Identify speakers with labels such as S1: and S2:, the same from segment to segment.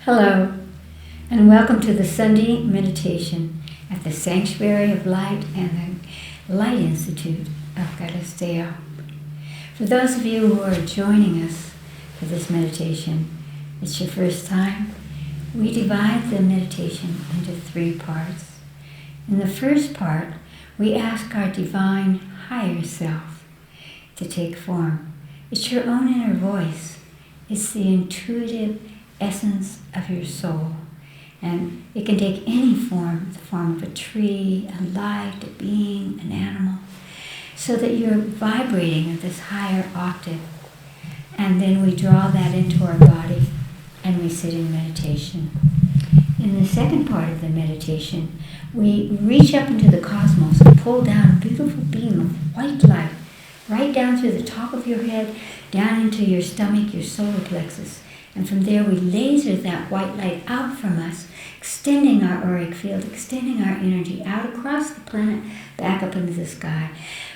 S1: Hello, and welcome to the Sunday meditation at the Sanctuary of Light and the Light Institute of Galisteo. For those of you who are joining us for this meditation, it's your first time, we divide the meditation into 3 parts. In the first part, we ask our divine higher self to take form. It's your own inner voice. It's the intuitive essence of your soul, and it can take any form, the form of a tree, a light, a being, an animal, so that you're vibrating at this higher octave. And then we draw that into our body and we sit in meditation. In the second part of the meditation, we reach up into the cosmos and pull down a beautiful beam of white light right down through the top of your head, down into your stomach, your solar plexus. And from there we laser that white light out from us, extending our auric field, extending our energy out across the planet, back up into the sky.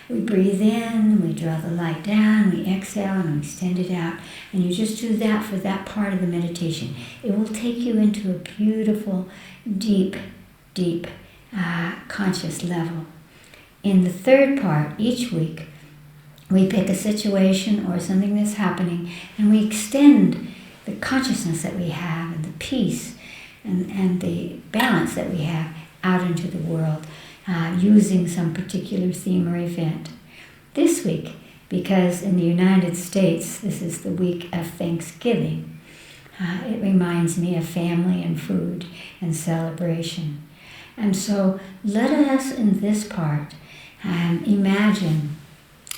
S1: We breathe in, we draw the light down, we exhale and we extend it out. And you just do that for that part of the meditation. It will take you into a beautiful, deep conscious level. In the third part, each week, we pick a situation or something that's happening and we extend the consciousness that we have and the peace and the balance that we have out into the world using some particular theme or event. This week, because in the United States this is the week of Thanksgiving, it reminds me of family and food and celebration. And so let us in this part imagine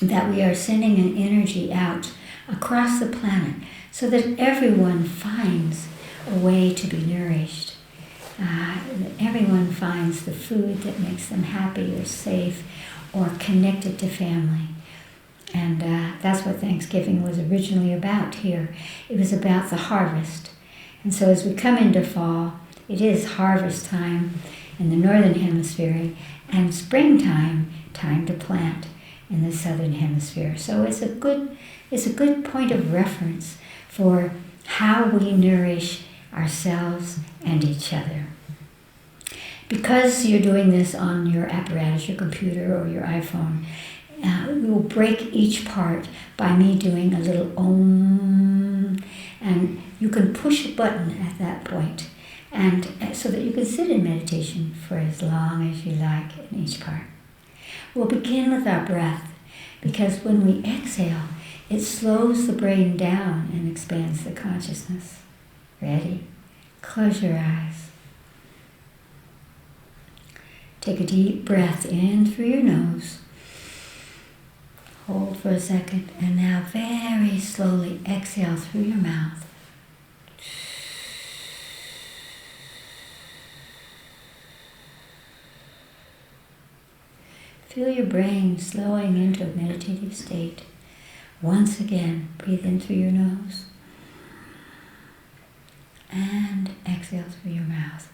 S1: that we are sending an energy out across the planet so that everyone finds a way to be nourished. That everyone finds the food that makes them happy or safe or connected to family. And that's what Thanksgiving was originally about here. It was about the harvest. And so as we come into fall, it is harvest time in the northern hemisphere and springtime, time to plant in the southern hemisphere. So it's a good point of reference for how we nourish ourselves and each other. Because you're doing this on your apparatus, your computer or your iPhone, we will break each part by me doing a little om, and you can push a button at that point, and so that you can sit in meditation for as long as you like in each part. We'll begin with our breath, because when we exhale, it slows the brain down and expands the consciousness. Ready? Close your eyes. Take a deep breath in through your nose. Hold for a second, and now very slowly exhale through your mouth. Feel your brain slowing into a meditative state. Once again, breathe in through your nose and exhale through your mouth.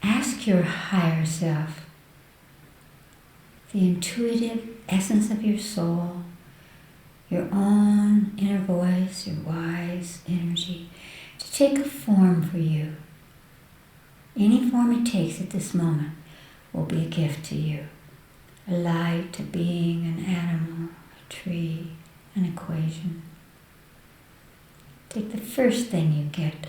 S1: Ask your higher self, the intuitive essence of your soul, your own inner voice, your wise energy, to take a form for you. Any form it takes at this moment will be a gift to you. A light, a being, an animal, a tree, an equation. Take the first thing you get.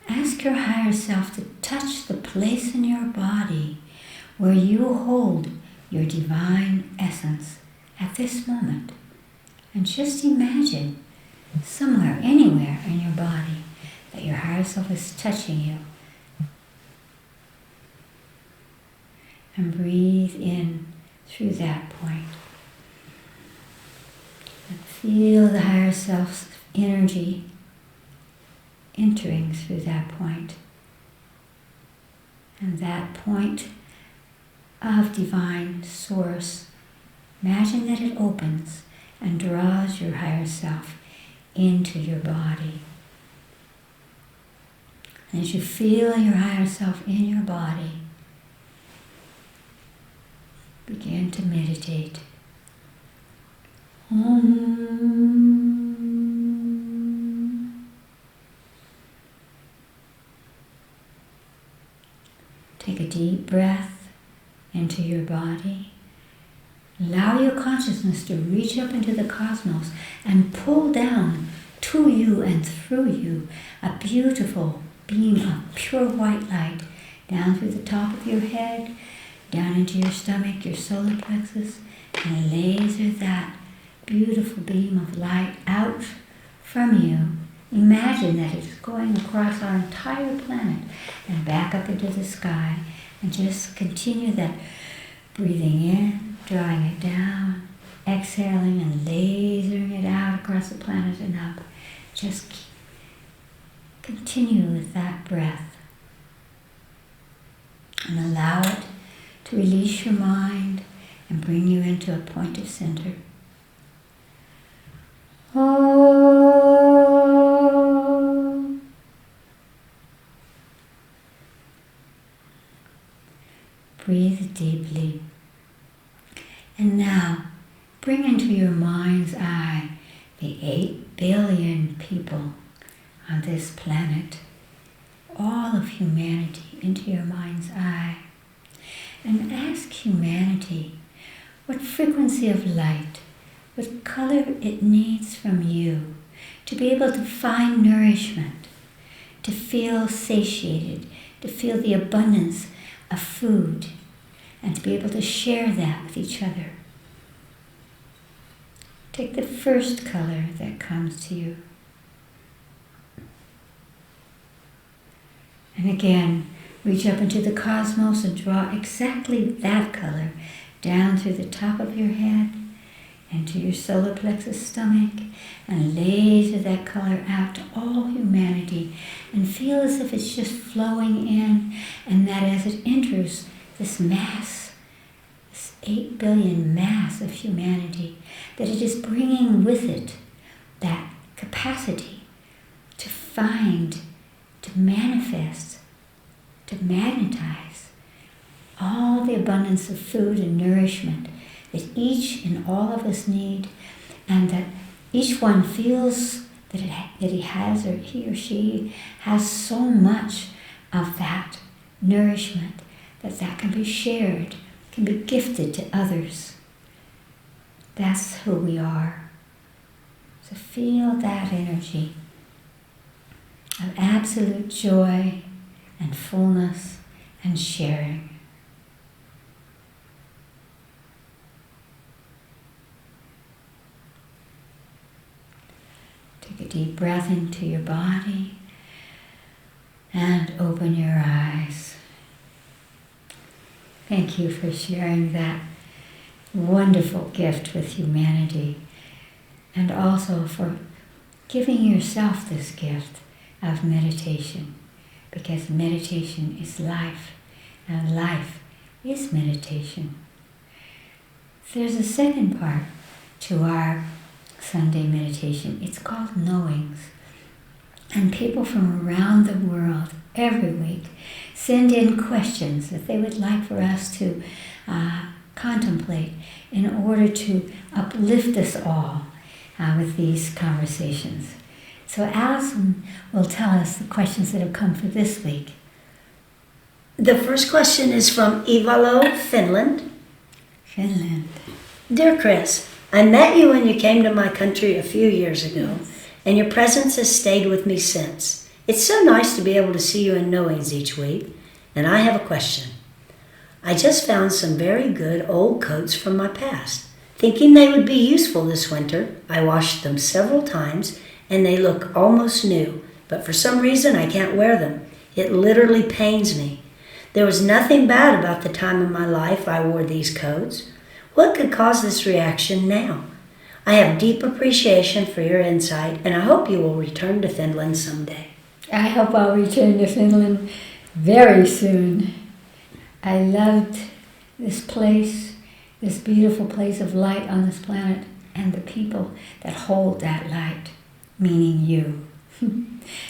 S1: Ask your higher self to touch the place in your body where you hold your divine essence at this moment. And just imagine somewhere, anywhere in your body, that your higher self is touching you. And breathe in through that point. And feel the higher self's energy entering through that point. And that point of divine source, imagine that it opens and draws your higher self into your body. And as you feel your higher self in your body, begin to meditate. Take a deep breath into your body. Allow your consciousness to reach up into the cosmos and pull down to you and through you a beautiful beam of pure white light down through the top of your head, down into your stomach, your solar plexus, and laser that beautiful beam of light out from you. Imagine that it's going across our entire planet and back up into the sky, and just continue that breathing in, drawing it down, exhaling and lasering it out across the planet and up. Just continue with that breath and allow it to release your mind and bring you into a point of center. Breathe deeply. And now, bring into your mind's eye the 8 billion people on this planet, all of humanity into your mind's eye. And ask humanity what frequency of light, what color it needs from you to be able to find nourishment, to feel satiated, to feel the abundance of food, and to be able to share that with each other. Take the first color that comes to you. And again, reach up into the cosmos and draw exactly that color down through the top of your head, into your solar plexus stomach, and laser that color out to all humanity, and feel as if it's just flowing in, and that as it enters this mass, this 8 billion mass of humanity, that it is bringing with it that capacity to find, to manifest, to magnetize all the abundance of food and nourishment that each and all of us need, and that each one feels that he has, or he or she has so much of that nourishment that can be shared, can be gifted to others. That's who we are. So feel that energy of absolute joy and fullness and sharing. Take a deep breath into your body and open your eyes. Thank you for sharing that wonderful gift with humanity, and also for giving yourself this gift of meditation, because meditation is life, and life is meditation. There's a second part to our Sunday meditation. It's called Knowings. And people from around the world every week send in questions that they would like for us to contemplate in order to uplift us all with these conversations. So Alison will tell us the questions that have come for this week.
S2: The first question is from Ivalo, Finland.
S1: Finland.
S2: Dear Chris, I met you when you came to my country a few years ago, and your presence has stayed with me since. It's so nice to be able to see you in Knowings each week, and I have a question. I just found some very good old coats from my past. Thinking they would be useful this winter, I washed them several times, and they look almost new, but for some reason I can't wear them. It literally pains me. There was nothing bad about the time in my life I wore these coats. What could cause this reaction now? I have deep appreciation for your insight, and I hope you will return to Finland someday.
S1: I hope I'll return to Finland very soon. I loved this place, this beautiful place of light on this planet, and the people that hold that light, meaning you.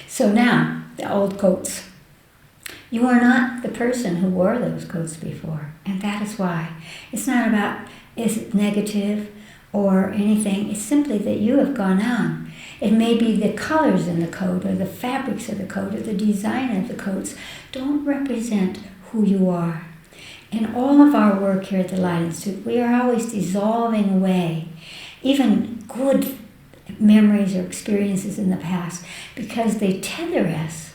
S1: So now, the old coats. You are not the person who wore those coats before, and that is why. It's not about is it negative or anything. It's simply that you have gone on. It may be the colors in the coat or the fabrics of the coat or the design of the coats don't represent who you are. In all of our work here at the Light Institute, we are always dissolving away even good memories or experiences in the past because they tether us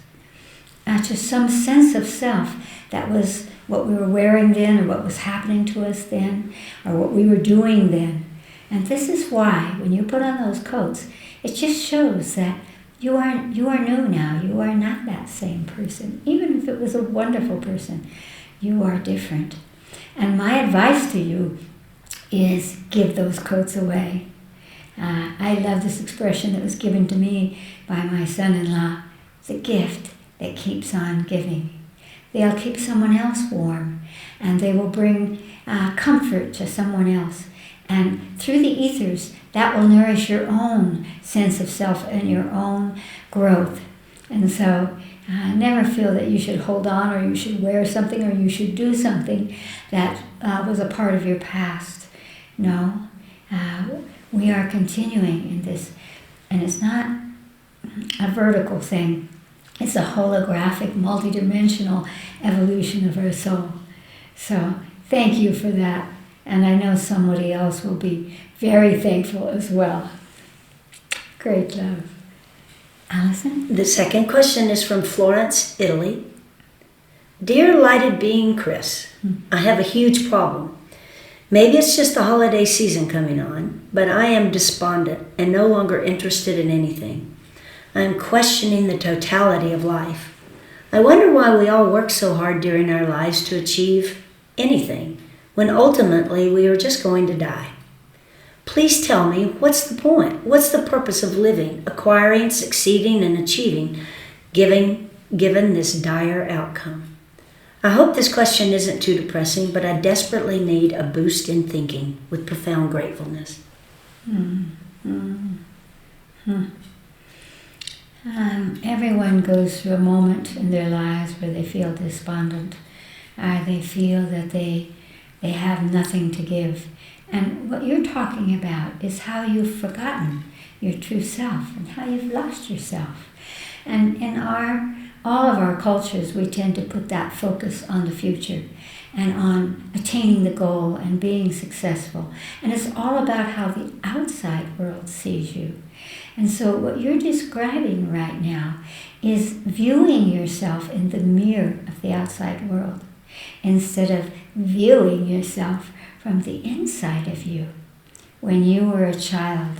S1: to some sense of self that was what we were wearing then or what was happening to us then or what we were doing then. And this is why when you put on those coats, it just shows that you are new now. You are not that same person. Even if it was a wonderful person, you are different. And my advice to you is give those coats away. I love this expression that was given to me by my son-in-law. It's a gift that keeps on giving. They'll keep someone else warm, and they will bring comfort to someone else. And through the ethers, that will nourish your own sense of self and your own growth. And so never feel that you should hold on or you should wear something or you should do something that was a part of your past. No, we are continuing in this. And it's not a vertical thing. It's a holographic, multidimensional evolution of our soul. So thank you for that. And I know somebody else will be very thankful as well. Great love. Allison?
S2: The second question is from Florence, Italy. Dear lighted being Chris, I have a huge problem. Maybe it's just the holiday season coming on, but I am despondent and no longer interested in anything. I am questioning the totality of life. I wonder why we all work so hard during our lives to achieve anything, when ultimately we are just going to die. Please tell me, what's the point? What's the purpose of living, acquiring, succeeding, and achieving, given this dire outcome? I hope this question isn't too depressing, but I desperately need a boost in thinking with profound gratefulness.
S1: Everyone goes through a moment in their lives where they feel despondent. They feel that they have nothing to give. And what you're talking about is how you've forgotten your true self and how you've lost yourself. And in all of our cultures, we tend to put that focus on the future and on attaining the goal and being successful. And it's all about how the outside world sees you. And so what you're describing right now is viewing yourself in the mirror of the outside world instead of viewing yourself from the inside of you. When you were a child,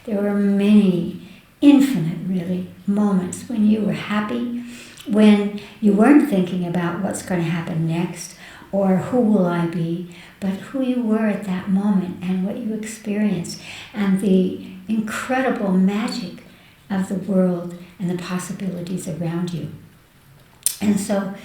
S1: there were many, infinite really, moments when you were happy, when you weren't thinking about what's going to happen next or who will I be, but who you were at that moment and what you experienced and the incredible magic of the world and the possibilities around you. And so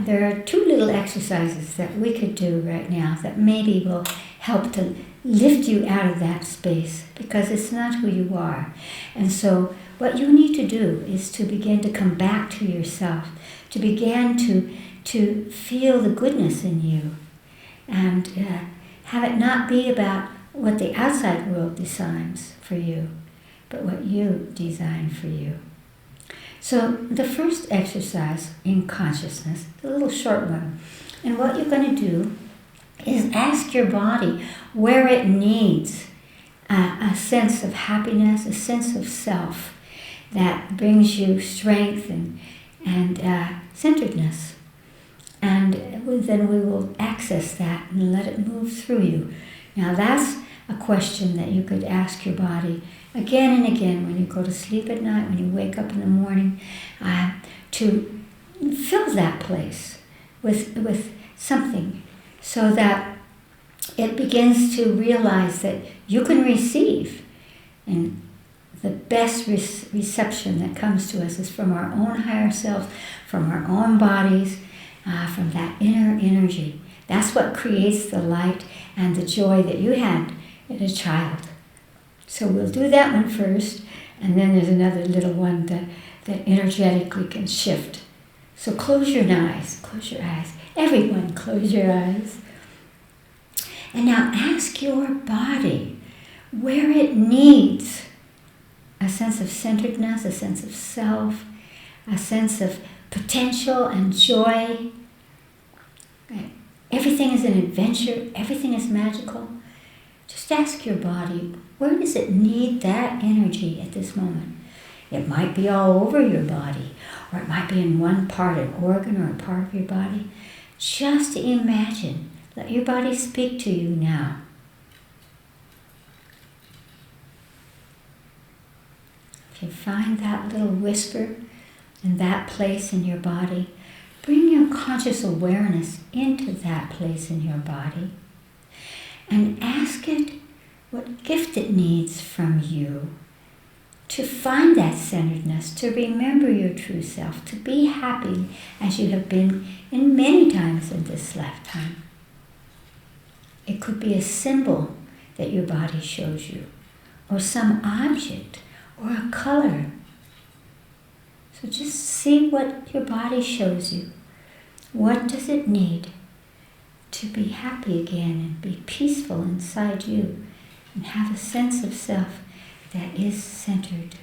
S1: there are two little exercises that we could do right now that maybe will help to lift you out of that space because it's not who you are. And so what you need to do is to begin to come back to yourself, to begin to feel the goodness in you and have it not be about what the outside world designs for you, but what you design for you. So the first exercise in consciousness, a little short one, and what you're going to do is ask your body where it needs a sense of happiness, a sense of self that brings you strength and centeredness. And then we will access that and let it move through you. Now that's a question that you could ask your body again and again when you go to sleep at night, when you wake up in the morning, to fill that place with something so that it begins to realize that you can receive. And the best reception that comes to us is from our own higher self, from our own bodies, from that inner energy. That's what creates the light and the joy that you had as a child. So we'll do that one first, and then there's another little one that energetically can shift So close your eyes. Close your eyes. Everyone, close your eyes. And now ask your body where it needs a sense of centeredness, a sense of self, a sense of potential and joy. Everything is an adventure. Everything is magical. Just ask your body, where does it need that energy at this moment? It might be all over your body, or it might be in one part, an organ or a part of your body. Just imagine. Let your body speak to you now. If you find that little whisper in that place in your body, bring your conscious awareness into that place in your body and ask it what gift it needs from you to find that centeredness, to remember your true self, to be happy as you have been in many times in this lifetime. It could be a symbol that your body shows you, or some object, or a color. So just see what your body shows you. What does it need to be happy again and be peaceful inside you and have a sense of self that is centered?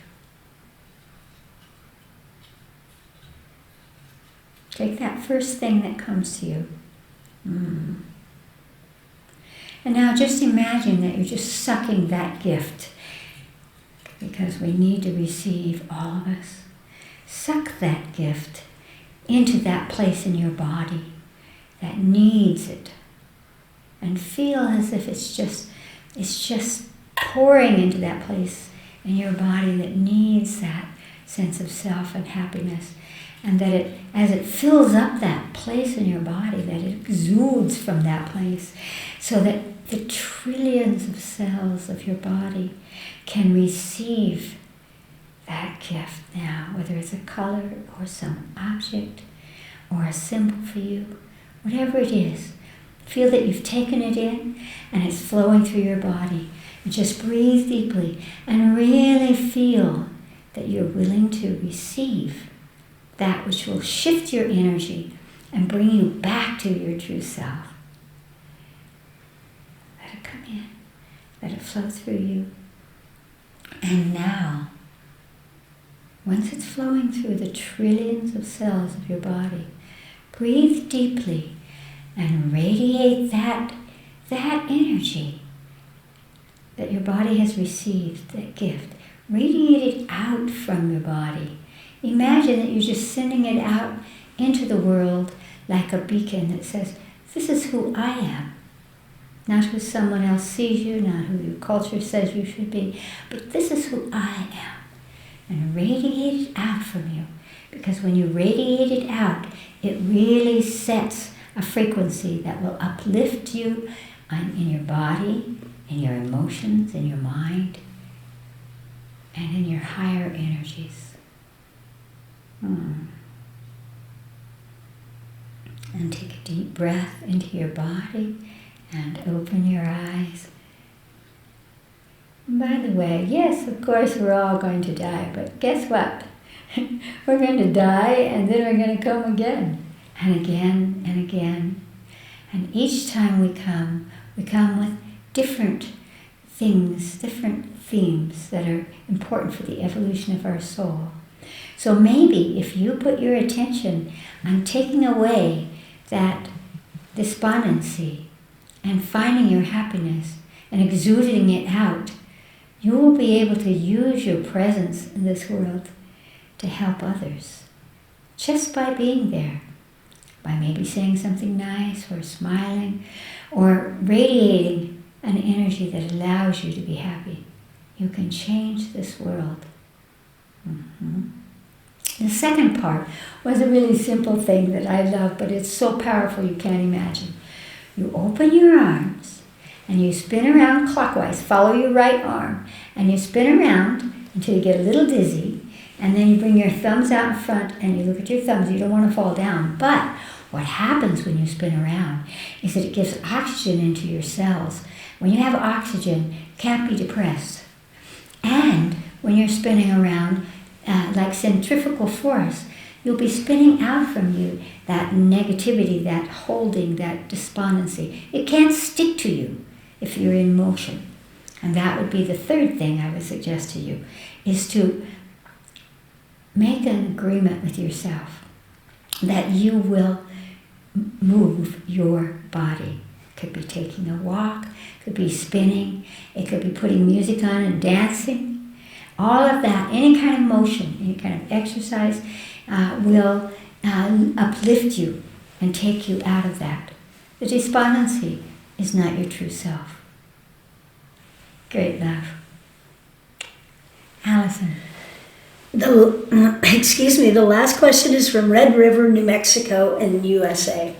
S1: Take that first thing that comes to you. And now just imagine that you're just sucking that gift, because we need to receive, all of us. Suck that gift into that place in your body that needs it, and feel as if it's just pouring into that place in your body that needs that sense of self and happiness, and that it, as it fills up that place in your body, that it exudes from that place, so that the trillions of cells of your body can receive that gift now, whether it's a color or some object or a symbol for you, whatever it is. Feel that you've taken it in and it's flowing through your body. And just breathe deeply and really feel that you're willing to receive that which will shift your energy and bring you back to your true self. Let it come in. Let it flow through you. And now, once it's flowing through the trillions of cells of your body, breathe deeply and radiate that energy that your body has received, that gift. Radiate it out from your body. Imagine that you're just sending it out into the world like a beacon that says, this is who I am. Not who someone else sees you, not who your culture says you should be, but this is who I am. And radiate it out from you. Because when you radiate it out, it really sets a frequency that will uplift you in your body, in your emotions, in your mind, and in your higher energies. And take a deep breath into your body and open your eyes. By the way, yes, of course, we're all going to die, but guess what? We're going to die, and then we're going to come again, and again, and again. And each time we come with different things, different themes that are important for the evolution of our soul. So maybe if you put your attention on taking away that despondency and finding your happiness and exuding it out, you will be able to use your presence in this world to help others, just by being there, by maybe saying something nice or smiling or radiating an energy that allows you to be happy. You can change this world. The second part was a really simple thing that I love, but it's so powerful you can't imagine. You open your arms and you spin around clockwise, follow your right arm, and you spin around until you get a little dizzy, and then you bring your thumbs out in front and you look at your thumbs. You don't want to fall down, but what happens when you spin around is that it gives oxygen into your cells. When you have oxygen, you can't be depressed. And when you're spinning around, like centrifugal force, you'll be spinning out from you that negativity, that holding, that despondency. It can't stick to you if you're in motion. And that would be the third thing I would suggest to you, is to make an agreement with yourself that you will move your body. It could be taking a walk, it could be spinning, it could be putting music on and dancing. All of that, any kind of motion, any kind of exercise will uplift you and take you out of that. The despondency is not your true self. Great love. Allison.
S2: The last question is from Red River, New Mexico in USA.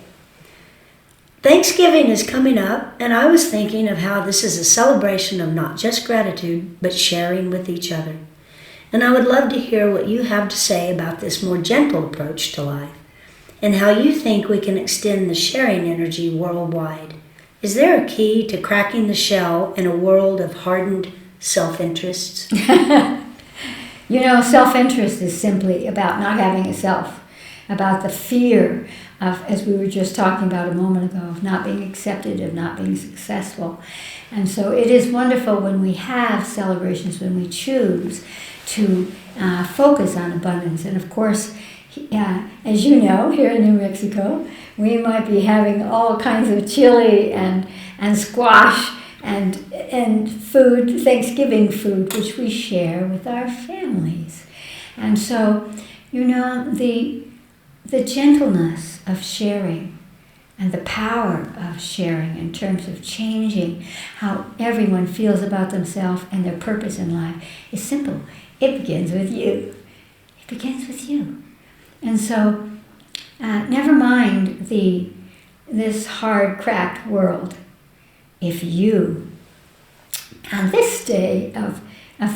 S2: Thanksgiving is coming up, and I was thinking of how this is a celebration of not just gratitude, but sharing with each other. And I would love to hear what you have to say about this more gentle approach to life, and how you think we can extend the sharing energy worldwide. Is there a key to cracking the shell in a world of hardened self-interests?
S1: You know, self-interest is simply about not having a self, about the fear of, as we were just talking about a moment ago, of not being accepted, of not being successful. And so it is wonderful when we have celebrations, when we choose to focus on abundance. And of course, as you know, here in New Mexico, we might be having all kinds of chili and squash and food, Thanksgiving food, which we share with our families. And so, you know, the gentleness of sharing and the power of sharing in terms of changing how everyone feels about themselves and their purpose in life is simple. It begins with you. It begins with you. And so, never mind this hard, cracked world. If you, on this day of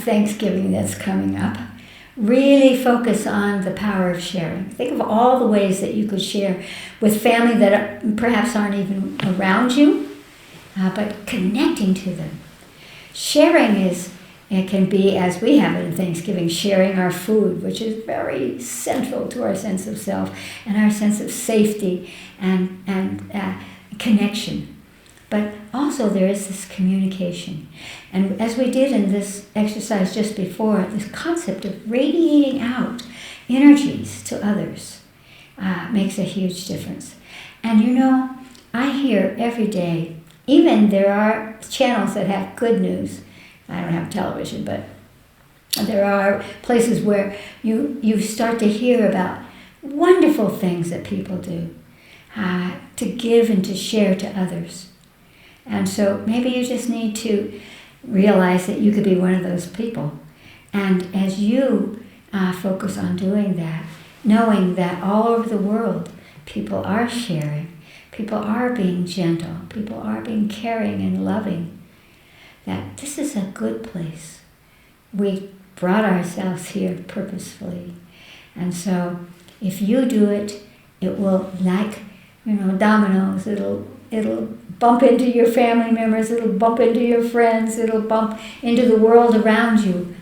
S1: Thanksgiving that's coming up, really focus on the power of sharing. Think of all the ways that you could share with family that perhaps aren't even around you, but connecting to them. Sharing it can be, as we have it in Thanksgiving, sharing our food, which is very central to our sense of self and our sense of safety and connection. But also there is this communication. And as we did in this exercise just before, this concept of radiating out energies to others makes a huge difference. And you know, I hear every day, even there are channels that have good news. I don't have television, but there are places where you start to hear about wonderful things that people do to give and to share to others. And so maybe you just need to realize that you could be one of those people. And as you focus on doing that, knowing that all over the world, people are sharing, people are being gentle, people are being caring and loving, that this is a good place. We brought ourselves here purposefully. And so if you do it, it will, like, dominoes, it'll bump into your family members, it'll bump into your friends, it'll bump into the world around you.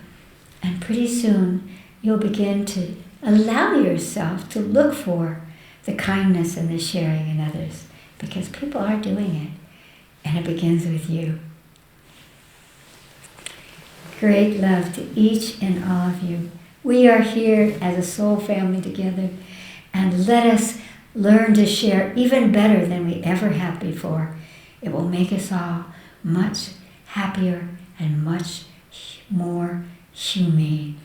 S1: And pretty soon, you'll begin to allow yourself to look for the kindness and the sharing in others, because people are doing it, and it begins with you. Great love to each and all of you. We are here as a soul family together, and let us learn to share even better than we ever have before. It will make us all much happier and much more humane.